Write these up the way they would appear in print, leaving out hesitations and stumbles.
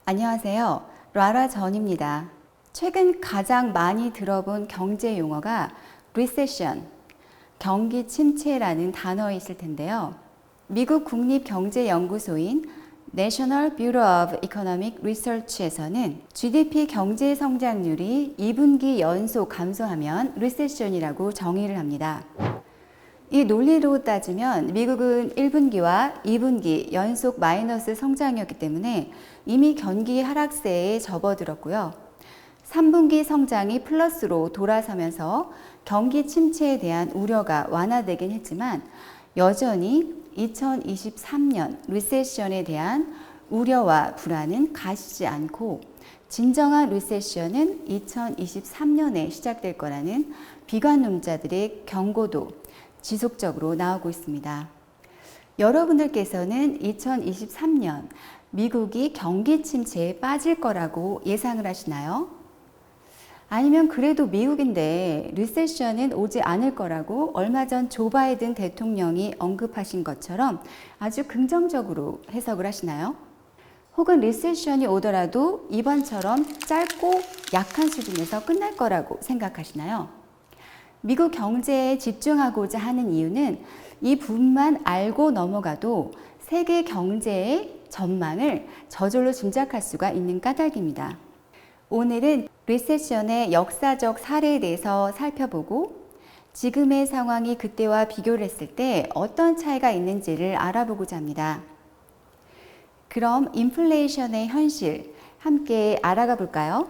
안녕하세요. 라라 전입니다. 최근 가장 많이 들어본 경제 용어가 recession, 경기 침체라는 단어이실 텐데요. 미국 국립경제연구소인 National Bureau of Economic Research에서는 GDP 경제 성장률이 2분기 연속 감소하면 recession이라고 정의를 합니다. 이 논리로 따지면 미국은 1분기와 2분기 연속 마이너스 성장이었기 때문에 이미 경기 하락세에 접어들었고요. 3분기 성장이 플러스로 돌아서면서 경기 침체에 대한 우려가 완화되긴 했지만 여전히 2023년 리세션에 대한 우려와 불안은 가시지 않고 진정한 리세션은 2023년에 시작될 거라는 비관론자들의 경고도 지속적으로 나오고 있습니다. 여러분들께서는 2023년 미국이 경기 침체에 빠질 거라고 예상을 하시나요? 아니면 그래도 미국인데 리세션은 오지 않을 거라고 얼마 전 조 바이든 대통령이 언급하신 것처럼 아주 긍정적으로 해석을 하시나요? 혹은 리세션이 오더라도 이번처럼 짧고 약한 수준에서 끝날 거라고 생각하시나요? 미국 경제에 집중하고자 하는 이유는 이 부분만 알고 넘어가도 세계 경제의 전망을 저절로 짐작할 수가 있는 까닭입니다. 오늘은 리세션의 역사적 사례에 대해서 살펴보고 지금의 상황이 그때와 비교를 했을 때 어떤 차이가 있는지를 알아보고자 합니다. 그럼 인플레이션의 현실 함께 알아가 볼까요?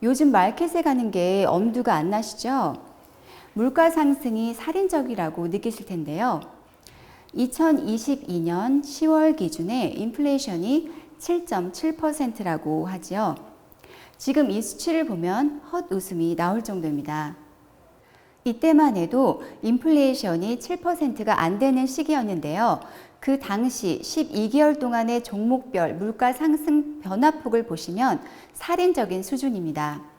요즘 마켓에 가는 게 엄두가 안 나시죠? 물가 상승이 살인적이라고 느끼실 텐데요. 2022년 10월 기준에 인플레이션이 7.7%라고 하지요. 지금 이 수치를 보면 헛웃음이 나올 정도입니다. 이때만 해도 인플레이션이 7%가 안 되는 시기였는데요. 그 당시 12개월 동안의 종목별 물가 상승 변화폭을 보시면 살인적인 수준입니다.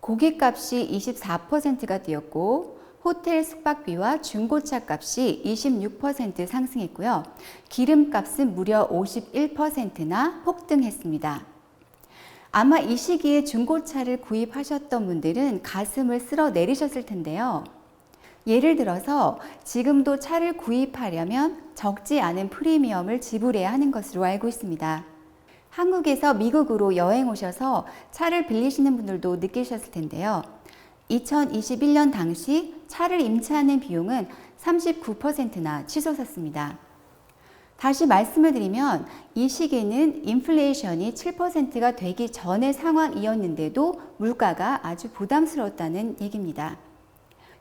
고깃값이 24%가 뛰었고 호텔 숙박비와 중고차 값이 26% 상승했고요. 기름값은 무려 51%나 폭등했습니다. 아마 이 시기에 중고차를 구입하셨던 분들은 가슴을 쓸어 내리셨을 텐데요. 예를 들어서 지금도 차를 구입하려면 적지 않은 프리미엄을 지불해야 하는 것으로 알고 있습니다. 한국에서 미국으로 여행 오셔서 차를 빌리시는 분들도 느끼셨을 텐데요. 2021년 당시 차를 임차하는 비용은 39%나 치솟았습니다. 다시 말씀을 드리면 이 시기는 인플레이션이 7%가 되기 전의 상황이었는데도 물가가 아주 부담스러웠다는 얘기입니다.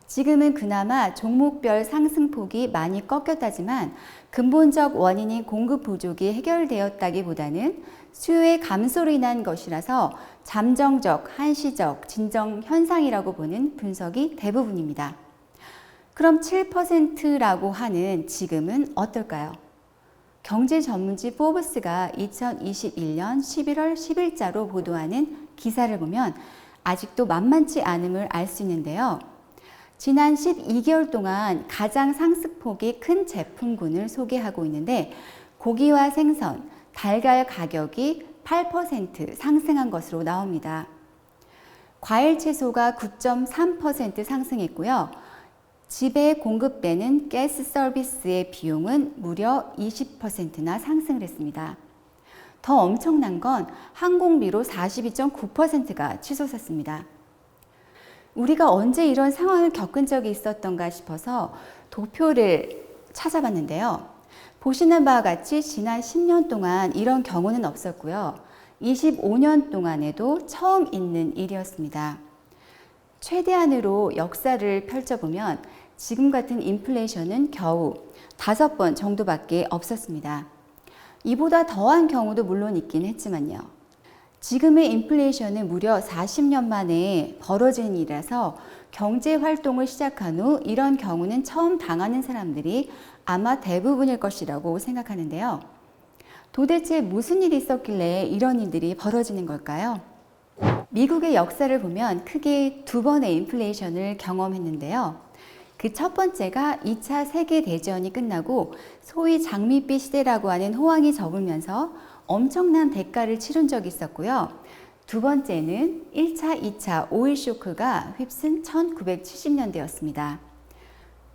지금은 그나마 종목별 상승폭이 많이 꺾였다지만 근본적 원인인 공급 부족이 해결되었다기보다는 수요의 감소로 인한 것이라서 잠정적, 한시적 진정 현상이라고 보는 분석이 대부분입니다. 그럼 7%라고 하는 지금은 어떨까요? 경제 전문지 포브스가 2021년 11월 10일자로 보도하는 기사를 보면 아직도 만만치 않음을 알 수 있는데요. 지난 12개월 동안 가장 상승폭이 큰 제품군을 소개하고 있는데 고기와 생선, 달걀 가격이 8% 상승한 것으로 나옵니다. 과일 채소가 9.3% 상승했고요. 집에 공급되는 가스 서비스의 비용은 무려 20%나 상승을 했습니다. 더 엄청난 건 항공비로 42.9%가 치솟았습니다. 우리가 언제 이런 상황을 겪은 적이 있었던가 싶어서 도표를 찾아봤는데요. 보시는 바와 같이 지난 10년 동안 이런 경우는 없었고요. 25년 동안에도 처음 있는 일이었습니다. 최대한으로 역사를 펼쳐보면 지금 같은 인플레이션은 겨우 5번 정도밖에 없었습니다. 이보다 더한 경우도 물론 있긴 했지만요. 지금의 인플레이션은 무려 40년 만에 벌어진 일이라서 경제 활동을 시작한 후 이런 경우는 처음 당하는 사람들이 아마 대부분일 것이라고 생각하는데요. 도대체 무슨 일이 있었길래 이런 일들이 벌어지는 걸까요? 미국의 역사를 보면 크게 2번의 인플레이션을 경험했는데요. 그 첫 번째가 2차 세계대전이 끝나고 소위 장밋빛 시대라고 하는 호황이 접으면서 엄청난 대가를 치른 적이 있었고요. 두 번째는 1차, 2차 오일 쇼크가 휩쓴 1970년대였습니다.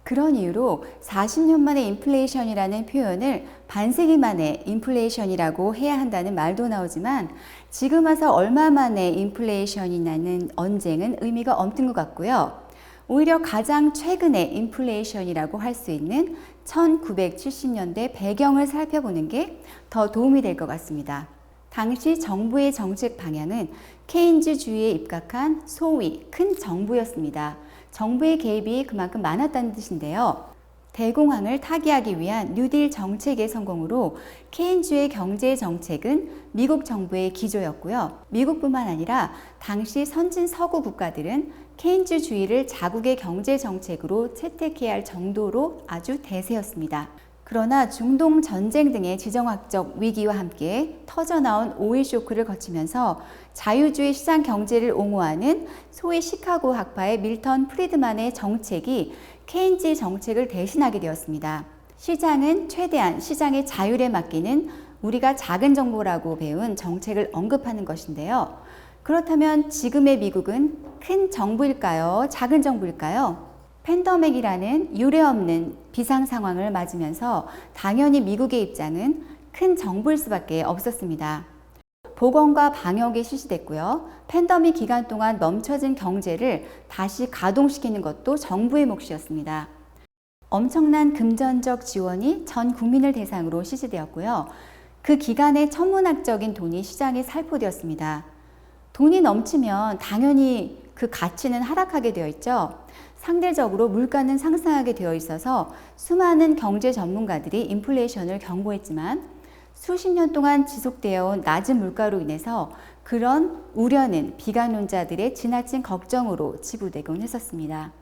그런 이유로 40년 만의 인플레이션이라는 표현을 반세기 만의 인플레이션이라고 해야 한다는 말도 나오지만 지금 와서 얼마 만의 인플레이션이냐는 언쟁은 의미가 없는 것 같고요. 오히려 가장 최근의 인플레이션이라고 할 수 있는 1970년대 배경을 살펴보는 게 더 도움이 될 것 같습니다. 당시 정부의 정책 방향은 케인즈주의에 입각한 소위 큰 정부였습니다. 정부의 개입이 그만큼 많았다는 뜻인데요. 대공황을 타개하기 위한 뉴딜 정책의 성공으로 케인주의 경제 정책은 미국 정부의 기조였고요. 미국뿐만 아니라 당시 선진 서구 국가들은 케인주주의를 자국의 경제 정책으로 채택해야 할 정도로 아주 대세였습니다. 그러나 중동 전쟁 등의 지정학적 위기와 함께 터져나온 오일 쇼크를 거치면서 자유주의 시장 경제를 옹호하는 소위 시카고 학파의 밀턴 프리드만의 정책이 케인즈 정책을 대신하게 되었습니다. 시장은 최대한 시장의 자율에 맡기는 우리가 작은 정보라고 배운 정책을 언급하는 것인데요. 그렇다면 지금의 미국은 큰 정부일까요? 작은 정부일까요? 팬데믹이라는 유례없는 비상 상황을 맞으면서 당연히 미국의 입장은 큰 정부일 수밖에 없었습니다. 보건과 방역이 실시됐고요. 팬데믹 기간 동안 멈춰진 경제를 다시 가동시키는 것도 정부의 몫이었습니다. 엄청난 금전적 지원이 전 국민을 대상으로 실시되었고요. 그 기간에 천문학적인 돈이 시장에 살포되었습니다. 돈이 넘치면 당연히 그 가치는 하락하게 되어 있죠. 상대적으로 물가는 상승하게 되어 있어서 수많은 경제 전문가들이 인플레이션을 경고했지만 수십 년 동안 지속되어 온 낮은 물가로 인해서 그런 우려는 비관론자들의 지나친 걱정으로 치부되곤 했었습니다.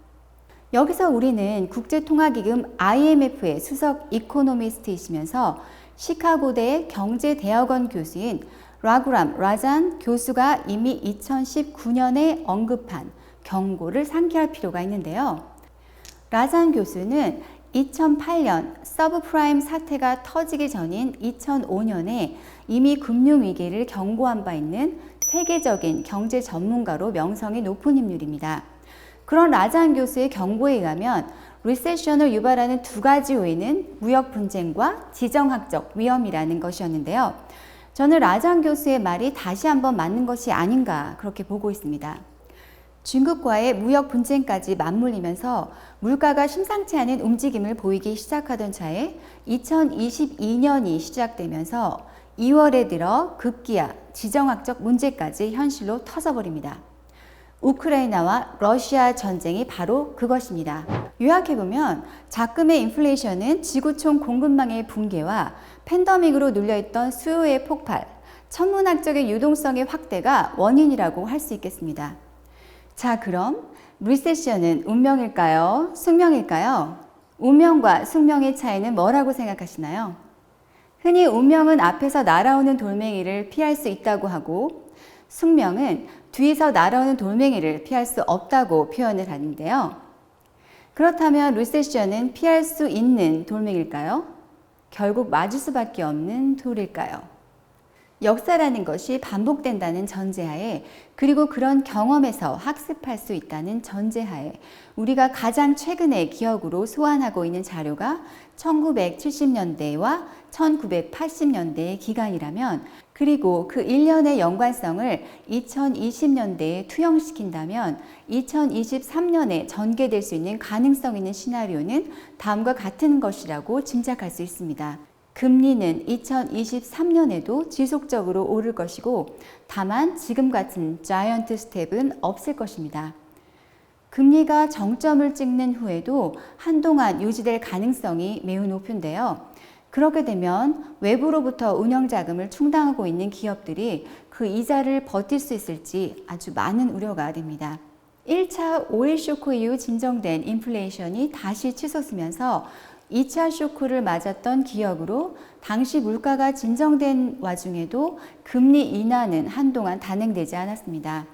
여기서 우리는 국제통화기금 IMF의 수석 이코노미스트이시면서 시카고대 경제대학원 교수인 라구람 라잔 교수가 이미 2019년에 언급한 경고를 상기할 필요가 있는데요. 라잔 교수는 2008년 서브프라임 사태가 터지기 전인 2005년에 이미 금융위기를 경고한 바 있는 세계적인 경제 전문가로 명성이 높은 인물입니다. 그런 라잔 교수의 경고에 의하면 리세션을 유발하는 두 가지 요인은 무역 분쟁과 지정학적 위험이라는 것이었는데요. 저는 라잔 교수의 말이 다시 한번 맞는 것이 아닌가 그렇게 보고 있습니다. 중국과의 무역 분쟁까지 맞물리면서 물가가 심상치 않은 움직임을 보이기 시작하던 차에 2022년이 시작되면서 2월에 들어 급기야 지정학적 문제까지 현실로 터져버립니다. 우크라이나와 러시아 전쟁이 바로 그것입니다. 요약해보면 작금의 인플레이션은 지구촌 공급망의 붕괴와 팬데믹으로 눌려있던 수요의 폭발, 천문학적인 유동성의 확대가 원인이라고 할 수 있겠습니다. 자, 그럼 리세션은 운명일까요? 숙명일까요? 운명과 숙명의 차이는 뭐라고 생각하시나요? 흔히 운명은 앞에서 날아오는 돌멩이를 피할 수 있다고 하고 숙명은 뒤에서 날아오는 돌멩이를 피할 수 없다고 표현을 하는데요. 그렇다면 리세션은 피할 수 있는 돌멩이일까요? 결국 맞을 수밖에 없는 돌일까요? 역사라는 것이 반복된다는 전제하에 그리고 그런 경험에서 학습할 수 있다는 전제하에 우리가 가장 최근의 기억으로 소환하고 있는 자료가 1970년대와 1980년대의 기간이라면 그리고 그 일련의 연관성을 2020년대에 투영시킨다면 2023년에 전개될 수 있는 가능성 있는 시나리오는 다음과 같은 것이라고 짐작할 수 있습니다. 금리는 2023년에도 지속적으로 오를 것이고 다만 지금 같은 자이언트 스텝은 없을 것입니다. 금리가 정점을 찍는 후에도 한동안 유지될 가능성이 매우 높은데요. 그렇게 되면 외부로부터 운영자금을 충당하고 있는 기업들이 그 이자를 버틸 수 있을지 아주 많은 우려가 됩니다. 1차 오일 쇼크 이후 진정된 인플레이션이 다시 치솟으면서 2차 쇼크를 맞았던 기억으로 당시 물가가 진정된 와중에도 금리 인하는 한동안 단행되지 않았습니다.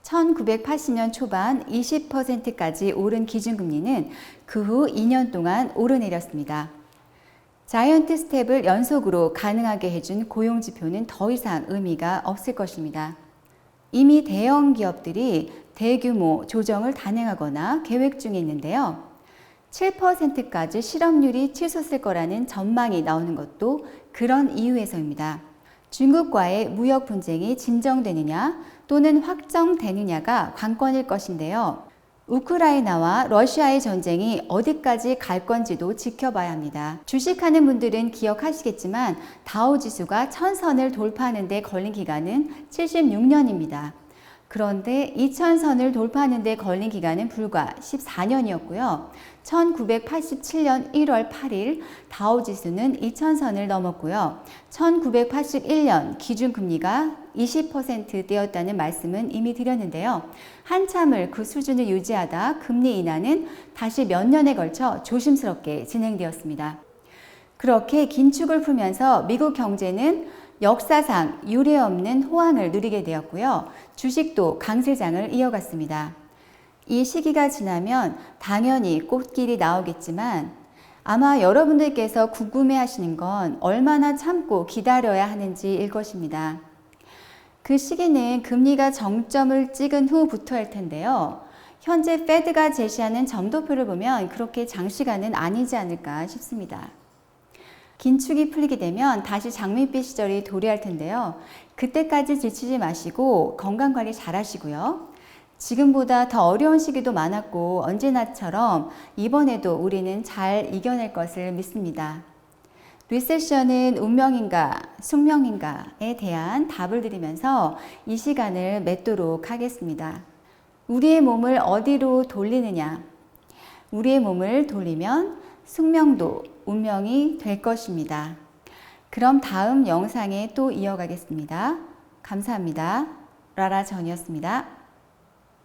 1980년 초반 20%까지 오른 기준금리는 그 후 2년 동안 오르내렸습니다. 자이언트 스텝을 연속으로 가능하게 해준 고용지표는 더 이상 의미가 없을 것입니다. 이미 대형 기업들이 대규모 조정을 단행하거나 계획 중에 있는데요. 7%까지 실업률이 치솟을 거라는 전망이 나오는 것도 그런 이유에서입니다. 중국과의 무역 분쟁이 진정되느냐 또는 확정되느냐가 관건일 것인데요. 우크라이나와 러시아의 전쟁이 어디까지 갈 건지도 지켜봐야 합니다. 주식하는 분들은 기억하시겠지만 다우지수가 1000선을 돌파하는 데 걸린 기간은 76년입니다. 그런데 2000선을 돌파하는 데 걸린 기간은 불과 14년이었고요. 1987년 1월 8일 다우지수는 2000선을 넘었고요. 1981년 기준금리가 20%대였다는 말씀은 이미 드렸는데요. 한참을 그 수준을 유지하다 금리 인하는 다시 몇 년에 걸쳐 조심스럽게 진행되었습니다. 그렇게 긴축을 풀면서 미국 경제는 역사상 유례없는 호황을 누리게 되었고요. 주식도 강세장을 이어갔습니다. 이 시기가 지나면 당연히 꽃길이 나오겠지만 아마 여러분들께서 궁금해하시는 건 얼마나 참고 기다려야 하는지일 것입니다. 그 시기는 금리가 정점을 찍은 후부터일 텐데요. 현재 페드가 제시하는 점도표를 보면 그렇게 장시간은 아니지 않을까 싶습니다. 긴축이 풀리게 되면 다시 장밋빛 시절이 도래할 텐데요. 그때까지 지치지 마시고 건강관리 잘 하시고요. 지금보다 더 어려운 시기도 많았고 언제나처럼 이번에도 우리는 잘 이겨낼 것을 믿습니다. 리세션은 운명인가 숙명인가에 대한 답을 드리면서 이 시간을 맺도록 하겠습니다. 우리의 몸을 어디로 돌리느냐? 우리의 몸을 돌리면 숙명도 운명이 될 것입니다. 그럼 다음 영상에 또 이어가겠습니다. 감사합니다. 라라 전이었습니다.